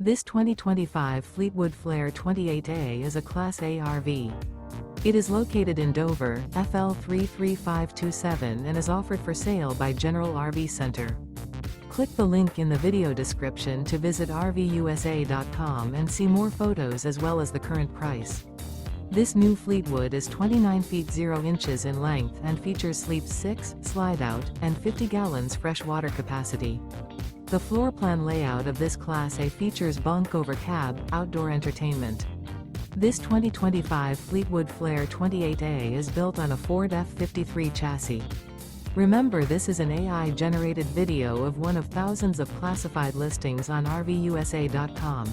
This 2025 Fleetwood Flair 28A is a Class A RV. It is located in Dover, FL 33527 and is offered for sale by General RV Center. Click the link in the video description to visit RVUSA.com and see more photos as well as the current price. This new Fleetwood is 29 feet 0 inches in length and features sleep 6, slide-out, and 50 gallons fresh water capacity. The floor plan layout of this Class A features Bunk Over Cab, outdoor entertainment. This 2025 Fleetwood Flair 28A is built on a Ford F53 chassis. Remember, this is an AI-generated video of one of thousands of classified listings on RVUSA.com.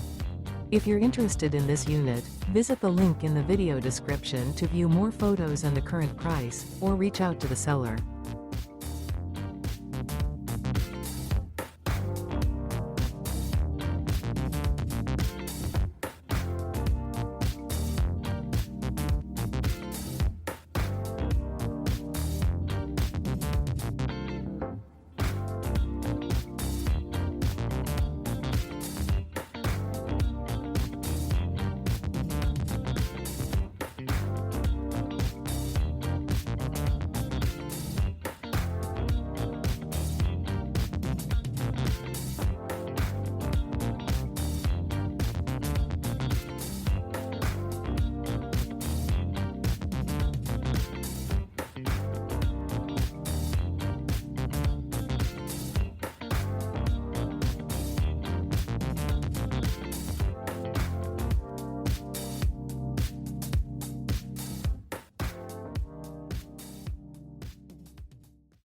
If you're interested in this unit, visit the link in the video description to view more photos and the current price, or reach out to the seller.